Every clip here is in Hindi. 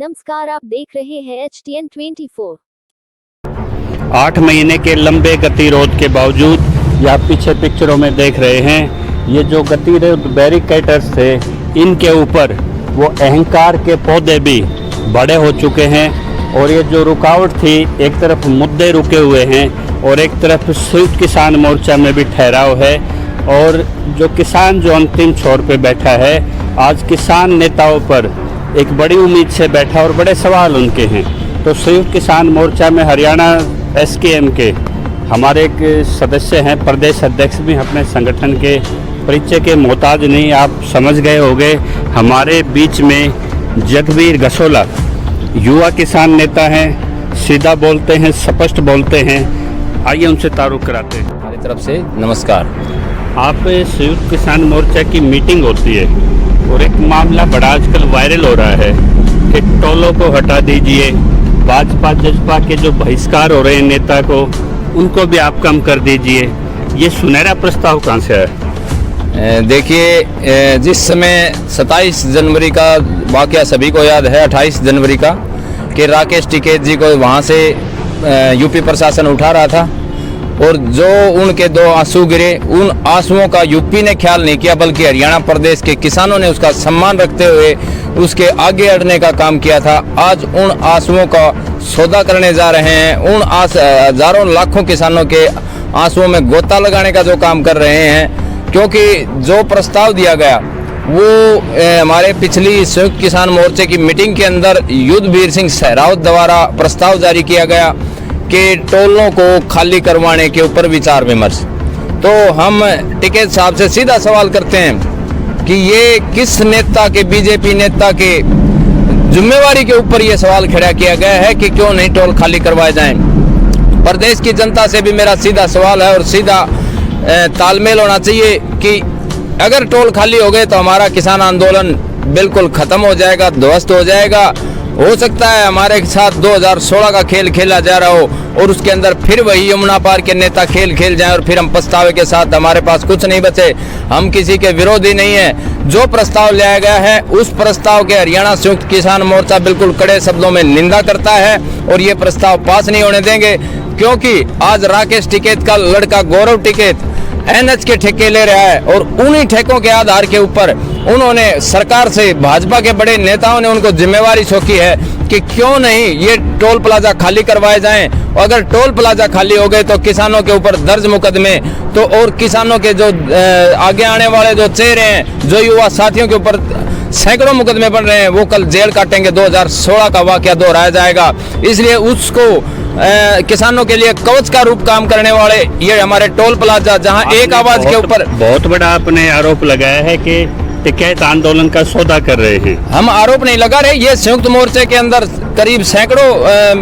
नमस्कार, आप देख रहे हैं HTN 24। 8 महीने के लंबे गतिरोध के बावजूद या पीछे पिक्चरों में देख रहे हैं, ये जो गतिरोध बैरिकेडर्स थे, इनके ऊपर वो अहंकार के पौधे भी बड़े हो चुके हैं। और ये जो रुकावट थी, एक तरफ मुद्दे रुके हुए हैं और एक तरफ संयुक्त किसान मोर्चा में भी ठहराव है। और जो किसान जो अंतिम छोर पे बैठा है, आज किसान नेताओं पर एक बड़ी उम्मीद से बैठा और बड़े सवाल उनके हैं। तो संयुक्त किसान मोर्चा में हरियाणा SKM के हमारे एक सदस्य हैं, प्रदेश अध्यक्ष भी अपने संगठन के, परिचय के मोहताज नहीं, आप समझ गए होंगे। हमारे बीच में जगवीर गसोला युवा किसान नेता हैं, सीधा बोलते हैं, स्पष्ट बोलते हैं। आइए उनसे तारुफ कराते हैं। हमारी तरफ से नमस्कार। आप संयुक्त किसान मोर्चा की मीटिंग होती है और एक मामला बड़ा आजकल वायरल हो रहा है कि टोलों को हटा दीजिए, भाजपा जजपा के जो बहिष्कार हो रहे हैं नेता को, उनको भी आप कम कर दीजिए। ये सुनहरा प्रस्ताव कहाँ से आया? देखिए, जिस समय 27 जनवरी का वाकया सभी को याद है, 28 जनवरी का, कि राकेश टिकैत जी को वहाँ से यूपी प्रशासन उठा रहा था और जो उनके 2 आंसू गिरे, उन आंसुओं का यूपी ने ख्याल नहीं किया, बल्कि हरियाणा प्रदेश के किसानों ने उसका सम्मान रखते हुए उसके आगे अड़ने का काम किया था। आज उन आंसुओं का सौदा करने जा रहे हैं, उन हजारों लाखों किसानों के आंसुओं में गोता लगाने का जो काम कर रहे हैं। क्योंकि जो प्रस्ताव दिया गया वो हमारे पिछली संयुक्त किसान मोर्चे की मीटिंग के अंदर युद्धवीर सिंह सहरावत द्वारा प्रस्ताव जारी किया गया कि टोलों को खाली करवाने के ऊपर विचार विमर्श। तो हम टिकैत साहब से सीधा सवाल करते हैं कि ये किस नेता के, बीजेपी नेता के जिम्मेवारी के ऊपर ये सवाल खड़ा किया गया है कि क्यों नहीं टोल खाली करवाए जाएं। प्रदेश की जनता से भी मेरा सीधा सवाल है और सीधा तालमेल होना चाहिए कि अगर टोल खाली हो गए तो हमारा किसान आंदोलन बिल्कुल खत्म हो जाएगा, ध्वस्त हो जाएगा। हो सकता है हमारे साथ 2016 का खेल खेला जा रहा हो और उसके अंदर फिर वही यमुना पार के नेता खेल खेल जाएं और फिर हम पछतावे के साथ हमारे पास कुछ नहीं बचे। हम किसी के विरोधी नहीं है। जो प्रस्ताव लाया गया है उस प्रस्ताव के हरियाणा संयुक्त किसान मोर्चा बिल्कुल कड़े शब्दों में निंदा करता है और ये प्रस्ताव पास नहीं होने देंगे। क्योंकि आज राकेश टिकैत का लड़का गौरव टिकैत NH के ठेके ले रहा है और उन्हीं ठेकों के आधार के ऊपर उन्होंने सरकार से, भाजपा के बड़े नेताओं ने उनको जिम्मेवारी सौंपी है कि क्यों नहीं ये टोल प्लाजा खाली करवाए जाएं। अगर टोल प्लाजा खाली हो गए तो किसानों के ऊपर दर्ज मुकदमे, तो और किसानों के जो आगे आने वाले जो चेहरे हैं, जो युवा साथियों के ऊपर सैकड़ों मुकदमे बन रहे हैं, वो कल जेल काटेंगे। 2016 का वाकया दोहराया जाएगा। इसलिए उसको किसानों के लिए कवच का रूप काम करने वाले ये हमारे टोल प्लाजा, जहां एक आवाज के ऊपर बहुत बड़ा आपने आरोप लगाया है कि टिकैत आंदोलन का सौदा कर रहे हैं। हम आरोप नहीं लगा रहे। ये संयुक्त मोर्चे के अंदर करीब सैकड़ों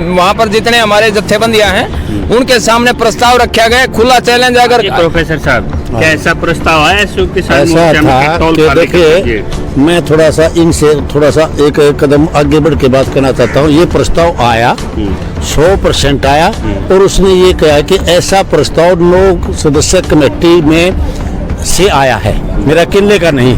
वहां पर जितने हमारे जत्थेबंदियां हैं उनके सामने प्रस्ताव रखा गया, खुला चैलेंज। अगर प्रोफेसर साहब, क्या ऐसा प्रस्ताव आया संयुक्त किसान मोर्चा में? देखिए, मैं थोड़ा सा इनसे थोड़ा सा एक कदम आगे बढ़ के बात करना चाहता हूँ। ये प्रस्ताव आया, 100% आया और उसने ये कहा कि ऐसा प्रस्ताव 9 सदस्य कमेटी में से आया है, मेरा अकेले का नहीं।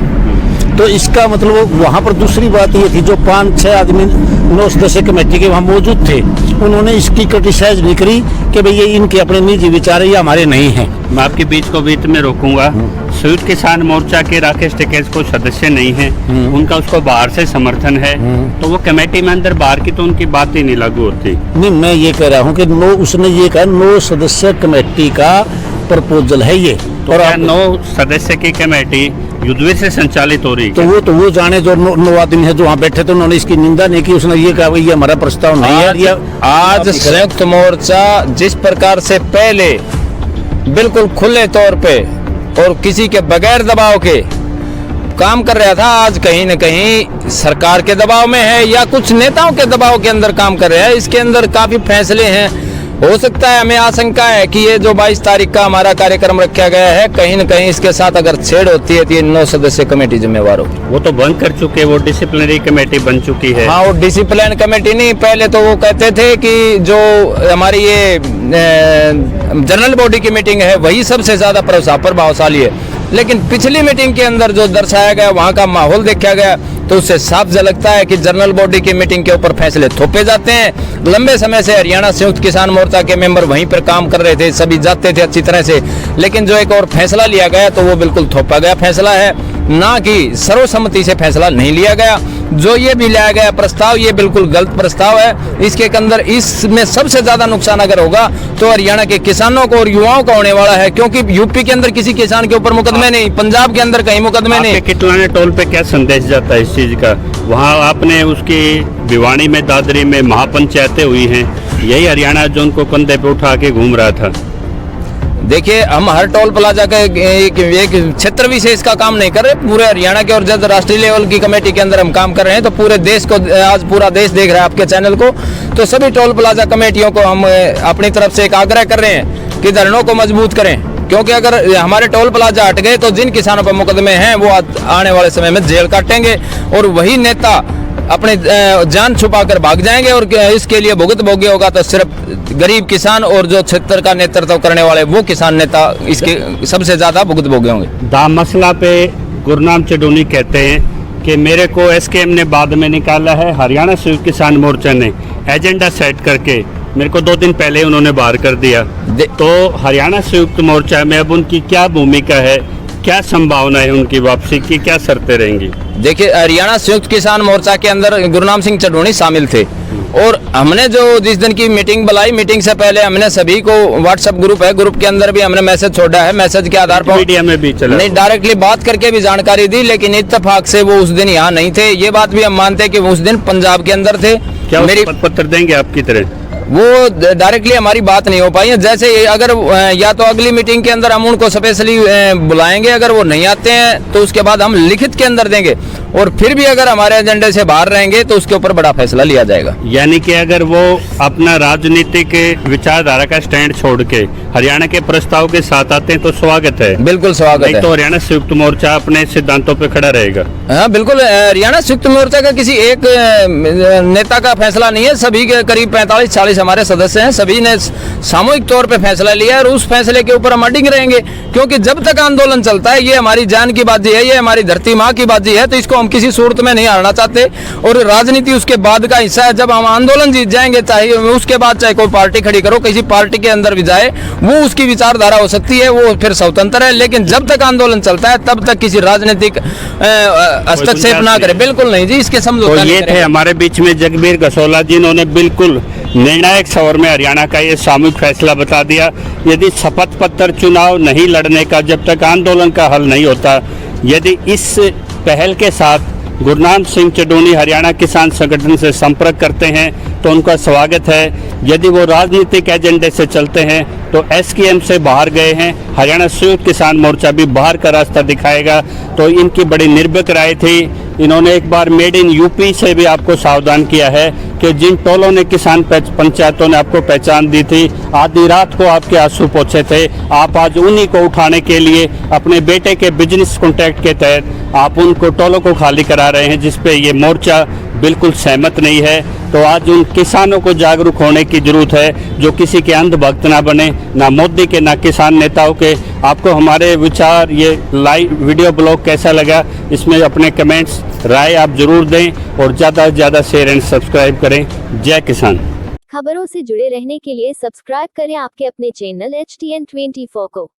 तो इसका मतलब वहाँ पर दूसरी बात ये थी, जो 5-6 आदमी 9 सदस्य कमेटी के वहाँ मौजूद थे, उन्होंने इसकी क्रिटिसाइज नहीं करी कि भाई ये इनके अपने निजी विचार है, ये हमारे नहीं हैं। मैं आपके बीच को बीच में रोकूंगा। संयुक्त किसान मोर्चा के राकेश टिकैत को सदस्य नहीं है, उनका उसको बाहर से समर्थन है, तो वो कमेटी में अंदर बाहर की तो उनकी बात ही नहीं लागू होती। नहीं, मैं ये कह रहा हूँ कि उसने ये कहा 9 सदस्य कमेटी का प्रपोजल है ये, तो और 9 सदस्य की कमेटी युद्धवीर से संचालित हो रही है। तो वो जाने जो 9 आदमी है जो वहाँ बैठे थे, उन्होंने इसकी निंदा नहीं की। उसने ये कहा ये हमारा प्रस्ताव नहीं है। आज संयुक्त मोर्चा जिस प्रकार से पहले बिल्कुल खुले तौर पे और किसी के बगैर दबाव के काम कर रहा था, आज कहीं न कहीं सरकार के दबाव में है या कुछ नेताओं के दबाव के अंदर काम कर रहा है। इसके अंदर काफी फैसले हैं। हो सकता है, हमें आशंका है कि ये जो 22 तारीख का हमारा कार्यक्रम रखा गया है, कहीं न कहीं इसके साथ अगर छेड़ होती है तो ये 9 सदस्य कमेटी जिम्मेवार हो। वो तो बंद कर चुके, वो डिसिप्लिनरी कमेटी बन चुकी है। हाँ, वो डिसिप्लिन कमेटी नहीं, पहले तो वो कहते थे कि जो हमारी ये जनरल बॉडी की मीटिंग है वही सबसे ज्यादा प्रभावशाली है। लेकिन पिछली मीटिंग के अंदर जो दर्शाया गया, वहाँ का माहौल देखा गया, तो उससे साफ झलकता है कि जनरल बॉडी की मीटिंग के ऊपर फैसले थोपे जाते हैं। लंबे समय से हरियाणा संयुक्त किसान मोर्चा के मेंबर वहीं पर काम कर रहे थे, सभी जाते थे अच्छी तरह से, लेकिन जो एक और फैसला लिया गया तो वो बिल्कुल थोपा गया फैसला है, ना कि सर्वसम्मति से फैसला नहीं लिया गया। जो ये भी लाया गया प्रस्ताव, ये बिल्कुल गलत प्रस्ताव है। इसके अंदर इसमें सबसे ज्यादा नुकसान अगर होगा तो हरियाणा के किसानों को और युवाओं का होने वाला है, क्योंकि यूपी के अंदर किसी किसान के ऊपर मुकदमे नहीं, पंजाब के अंदर कहीं मुकदमे नहीं। किटलाने टोल पे क्या संदेश जाता है इस चीज का? वहाँ आपने उसकी भिवानी में, दादरी में महापंचायतें हुई हैं, यही हरियाणा जो उनको कंधे पे उठा के घूम रहा था। देखिए, हम हर टोल प्लाजा का एक क्षेत्र विशेष का काम नहीं कर रहे, पूरे हरियाणा के, और जब राष्ट्रीय लेवल की कमेटी के अंदर हम काम कर रहे हैं तो पूरे देश को, आज पूरा देश देख रहा है आपके चैनल को, तो सभी टोल प्लाजा कमेटियों को हम अपनी तरफ से एक आग्रह कर रहे हैं कि धरनों को मजबूत करें, क्योंकि अगर हमारे टोल प्लाजा हट गए तो जिन किसानों पर मुकदमे हैं वो आने वाले समय में जेल काटेंगे, और वही नेता अपने जान छुपा कर भाग जाएंगे, और इसके लिए भुगत भोग्य होगा तो सिर्फ गरीब किसान और जो क्षेत्र का नेतृत्व करने वाले वो किसान नेता इसके सबसे ज्यादा भुगत भोग्य होंगे। दाम मसला पे गुरनाम चडोनी कहते हैं कि मेरे को एसकेएम ने बाद में निकाला है, हरियाणा संयुक्त किसान मोर्चा ने एजेंडा सेट करके मेरे को 2 दिन पहले उन्होंने बाहर कर दिया। तो हरियाणा संयुक्त मोर्चा में अब उनकी क्या भूमिका है, क्या संभावना है उनकी वापसी की, क्या शर्तें रहेंगी? देखिए, हरियाणा संयुक्त किसान मोर्चा के अंदर गुरनाम सिंह चडोनी शामिल थे, और हमने जो जिस दिन की मीटिंग बुलाई, मीटिंग से पहले हमने सभी को, व्हाट्सएप ग्रुप है, ग्रुप के अंदर भी हमने मैसेज छोड़ा है, मैसेज के आधार पर मीडिया में भी चला, नहीं डायरेक्टली बात करके भी जानकारी दी, लेकिन इत्तेफाक से वो उस दिन यहाँ नहीं थे। ये बात भी हम मानते हैं कि उस दिन पंजाब के अंदर थे। क्या मेरी पत्र देंगे आपकी तरह? वो डायरेक्टली हमारी बात नहीं हो पाई है। जैसे अगर या तो अगली मीटिंग के अंदर हम उनको स्पेशली बुलाएंगे, अगर वो नहीं आते हैं तो उसके बाद हम लिखित के अंदर देंगे, और फिर भी अगर हमारे एजेंडे से बाहर रहेंगे तो उसके ऊपर बड़ा फैसला लिया जाएगा। यानी कि अगर वो अपना राजनीतिक विचारधारा का स्टैंड छोड़ के हरियाणा के प्रस्ताव के साथ आते हैं तो स्वागत है, बिल्कुल स्वागत है। तो हरियाणा संयुक्त मोर्चा अपने सिद्धांतों पे खड़ा रहेगा। हाँ बिल्कुल, हरियाणा संयुक्त मोर्चा का किसी एक नेता का फैसला नहीं है, सभी के करीब 45-40 हमारे सदस्य हैं, सभी ने सामूहिक तौर पे फैसला लिया है, और उस फैसले के ऊपर हम अडिग रहेंगे, क्योंकि जब तक आंदोलन चलता है, ये हमारी जान की बाजी है, ये हमारी धरती माँ की बाजी है, तो इसको हम किसी सूरत में नहीं हारना चाहते। और राजनीति उसके बाद का हिस्सा है, जब हम आंदोलन जीत जाएंगे, चाहे उसके बाद चाहे कोई पार्टी खड़ी करो, किसी पार्टी के अंदर भी जाए, वो उसकी विचारधारा हो सकती है, वो फिर स्वतंत्र है, लेकिन जब तक आंदोलन चलता है तब तक किसी राजनीतिक हस्तक्षेप ना करे। बिल्कुल नहीं जी, इसके समझौता ये थे हमारे बीच में जगबीर गसोला, जिन्होंने बिल्कुल निर्णायक सवर में हरियाणा का ये सामूहिक फैसला बता दिया। यदि शपथ पत्र चुनाव नहीं लड़ने का, जब तक आंदोलन का हल नहीं होता, यदि इस पहल के साथ गुरनाम सिंह चडोनी हरियाणा किसान संगठन से संपर्क करते हैं तो उनका स्वागत है। यदि वो राजनीतिक एजेंडे से चलते हैं तो एसकेएम से बाहर गए हैं, हरियाणा संयुक्त किसान मोर्चा भी बाहर का रास्ता दिखाएगा। तो इनकी बड़ी निर्भीक राय थी। इन्होंने एक बार मेड इन यूपी से भी आपको सावधान किया है कि जिन टोलों ने किसान पंचायतों ने आपको पहचान दी थी, आधी रात को आपके आंसू पोंछे थे, आप आज उन्हीं को उठाने के लिए अपने बेटे के बिजनेस कॉन्ट्रैक्ट के तहत आप उनको टोलों को खाली करा रहे हैं, जिसपे ये मोर्चा बिल्कुल सहमत नहीं है। तो आज उन किसानों को जागरूक होने की जरूरत है, जो किसी के अंधभक्त ना बने, ना मोदी के ना किसान नेताओं के। आपको हमारे विचार, ये लाइव वीडियो ब्लॉग कैसा लगा, इसमें अपने कमेंट्स, राय आप जरूर दें, और ज़्यादा से ज़्यादा शेयर एंड सब्सक्राइब करें। जय किसान। खबरों से जुड़े रहने के लिए सब्सक्राइब करें आपके अपने चैनल HTN24 को।